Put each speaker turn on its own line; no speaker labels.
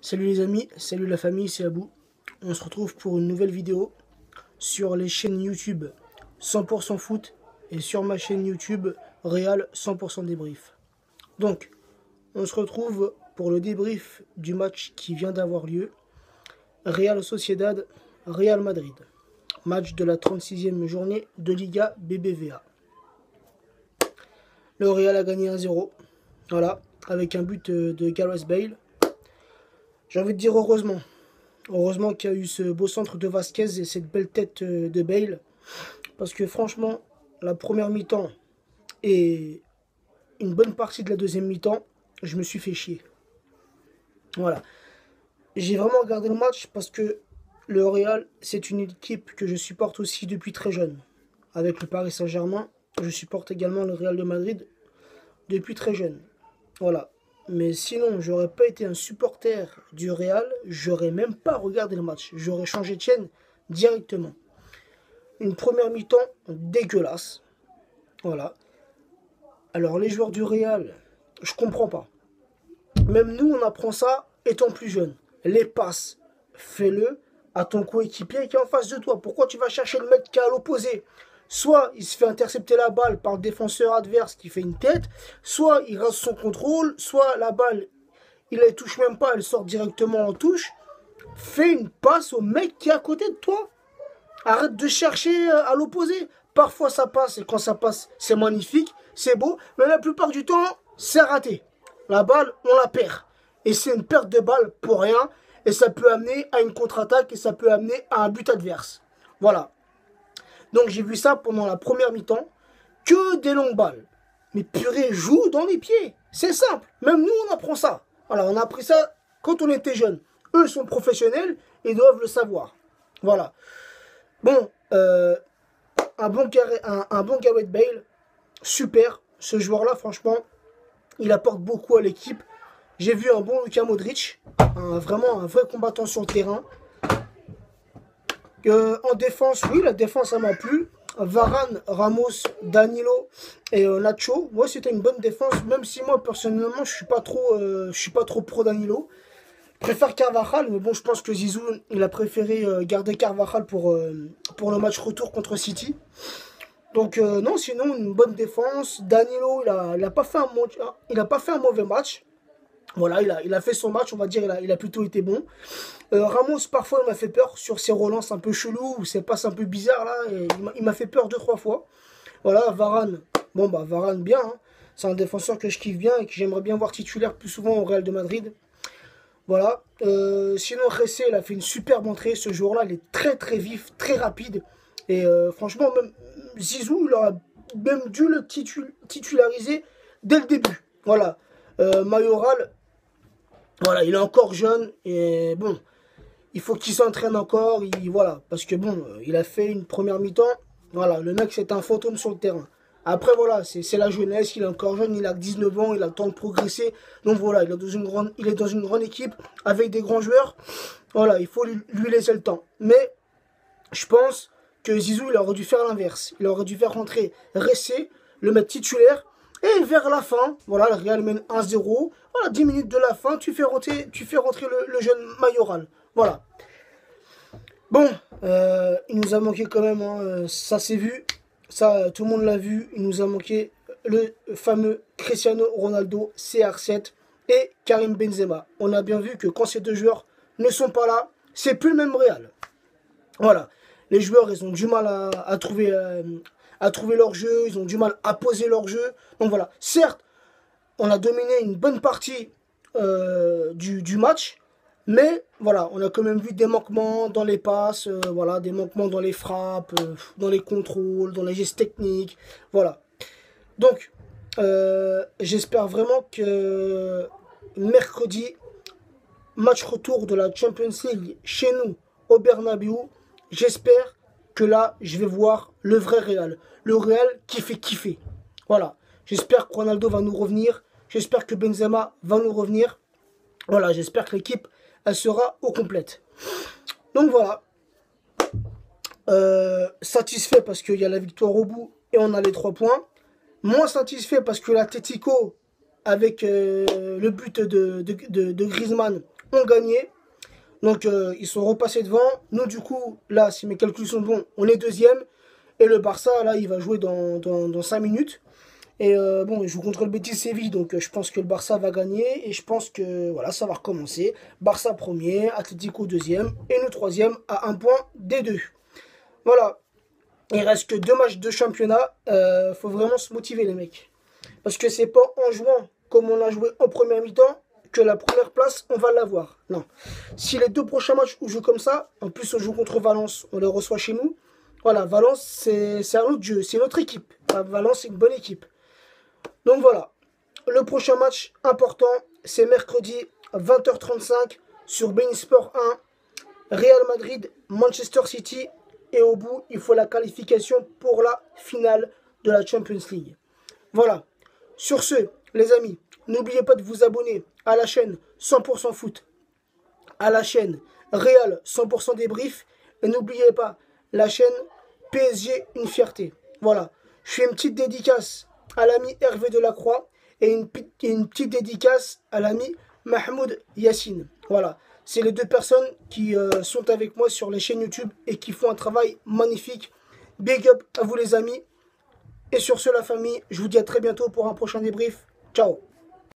Salut les amis, salut la famille, c'est Abou. On se retrouve pour une nouvelle vidéo sur les chaînes YouTube 100% foot et sur ma chaîne YouTube Real 100% débrief. Donc, on se retrouve pour le débrief du match qui vient d'avoir lieu. Real Sociedad, Real Madrid. Match de la 36e journée de Liga BBVA. Le Real a gagné 1-0. Voilà, avec un but de Gareth Bale. J'ai envie de dire heureusement. Heureusement qu'il y a eu ce beau centre de Vasquez et cette belle tête de Bale. Parce que franchement, la première mi-temps et une bonne partie de la deuxième mi-temps, je me suis fait chier. Voilà. J'ai vraiment regardé le match parce que le Real, c'est une équipe que je supporte aussi depuis très jeune. Avec le Paris Saint-Germain, je supporte également le Real de Madrid depuis très jeune. Voilà. Mais sinon, j'aurais pas été un supporter du Real, j'aurais même pas regardé le match. J'aurais changé de chaîne directement. Une première mi-temps dégueulasse. Voilà. Alors les joueurs du Real, je comprends pas. Même nous, on apprend ça étant plus jeune. Les passes, fais-le à ton coéquipier qui est en face de toi. Pourquoi tu vas chercher le mec qui est à l'opposé? Soit il se fait intercepter la balle par le défenseur adverse qui fait une tête, soit il rate son contrôle, soit la balle, il ne touche même pas, elle sort directement en touche. Fais une passe au mec qui est à côté de toi. Arrête de chercher à l'opposé. Parfois ça passe, et quand ça passe, c'est magnifique, c'est beau, mais la plupart du temps, c'est raté. La balle, on la perd. Et c'est une perte de balle pour rien, et ça peut amener à une contre-attaque, et ça peut amener à un but adverse. Voilà. Donc j'ai vu ça pendant la première mi-temps, que des longues balles. Mais purée, joue dans les pieds. C'est simple. Même nous, on apprend ça. Voilà, on a appris ça quand on était jeunes. Eux sont professionnels et doivent le savoir. Voilà. Bon, un bon Gareth Bale, super. Ce joueur-là, franchement, il apporte beaucoup à l'équipe. J'ai vu un bon Luka Modric, vraiment un vrai combattant sur le terrain. En défense, oui, la défense, ça m'a plu. Varane, Ramos, Danilo et Nacho. Ouais, c'était une bonne défense, même si moi, personnellement, je suis pas trop pro Danilo. Je préfère Carvajal, mais bon, je pense que Zizou, il a préféré garder Carvajal pour le match retour contre City. Donc, non, sinon, une bonne défense. Danilo, il a pas fait un mauvais match. Voilà, il a fait son match, on va dire, il a plutôt été bon. Ramos, parfois, il m'a fait peur sur ses relances un peu chelou, ou ses passes un peu bizarres, là. Il m'a fait peur 2-3 fois. Voilà, Varane, bon, bah, Varane, bien. Hein. C'est un défenseur que je kiffe bien et que j'aimerais bien voir titulaire plus souvent au Real de Madrid. Voilà. Sinon, Ressé, il a fait une superbe entrée. Ce jour-là, il est très, très vif, très rapide. Et franchement, même Zizou, il aurait même dû le titulariser dès le début. Voilà. Mayoral, voilà, il est encore jeune et bon, il faut qu'il s'entraîne encore, voilà, parce que bon, il a fait une première mi-temps, voilà, le mec c'est un fantôme sur le terrain. Après voilà, c'est la jeunesse, il est encore jeune, il a 19 ans, il a le temps de progresser, donc voilà, il est dans une grande équipe avec des grands joueurs, voilà, il faut lui laisser le temps. Mais je pense que Zizou, il aurait dû faire l'inverse, il aurait dû faire rentrer Ressé, le mettre titulaire. Et vers la fin, voilà, le Real mène 1-0. Voilà, 10 minutes de la fin, tu fais rentrer le jeune Mayoral. Voilà. Bon, il nous a manqué quand même, hein, ça s'est vu. Ça, tout le monde l'a vu. Il nous a manqué le fameux Cristiano Ronaldo, CR7 et Karim Benzema. On a bien vu que quand ces deux joueurs ne sont pas là, c'est plus le même Real. Voilà. Les joueurs, ils ont du mal à trouver leur jeu, ils ont du mal à poser leur jeu. Donc voilà, certes, on a dominé une bonne partie du match, mais voilà, on a quand même vu des manquements dans les passes, voilà, des manquements dans les frappes, dans les contrôles, dans les gestes techniques, voilà. Donc, j'espère vraiment que mercredi, match retour de la Champions League chez nous, au Bernabéu, j'espère que là, je vais voir le vrai Real. Le Real qui fait kiffer. Voilà. J'espère que Ronaldo va nous revenir. J'espère que Benzema va nous revenir. Voilà. J'espère que l'équipe, elle sera au complète. Donc voilà. Satisfait parce qu'il y a la victoire au bout et on a les 3 points. Moins satisfait parce que l'Atlético avec le but de Griezmann, ont gagné. Donc, ils sont repassés devant. Nous, du coup, là, si mes calculs sont bons, on est deuxième. Et le Barça, là, il va jouer dans 5 minutes. Et bon, il joue contre le Betis Séville, donc je pense que le Barça va gagner. Et je pense que voilà, ça va recommencer. Barça premier, Atlético deuxième, et nous troisième à un point des deux. Voilà. Il reste que 2 matchs de championnat. Faut vraiment se motiver, les mecs. Parce que c'est pas en jouant comme on a joué en première mi-temps que la première place, on va l'avoir. Non. Si les 2 prochains matchs, on joue comme ça, en plus on joue contre Valence, on les reçoit chez nous. Voilà, Valence, c'est un autre jeu, c'est notre équipe. Valence, c'est une bonne équipe. Donc voilà, le prochain match important, c'est mercredi à 20h35 sur beIN Sport 1, Real Madrid, Manchester City. Et au bout, il faut la qualification pour la finale de la Champions League. Voilà. Sur ce, les amis, n'oubliez pas de vous abonner à la chaîne 100% foot, à la chaîne Real 100% débrief. Et n'oubliez pas la chaîne PSG une fierté. Voilà. Je fais une petite dédicace à l'ami Hervé Delacroix et une petite dédicace à l'ami Mahmoud Yassine. Voilà. C'est les 2 personnes qui sont avec moi sur les chaînes YouTube et qui font un travail magnifique. Big up à vous les amis. Et sur ce la famille, je vous dis à très bientôt pour un prochain débrief. Ciao.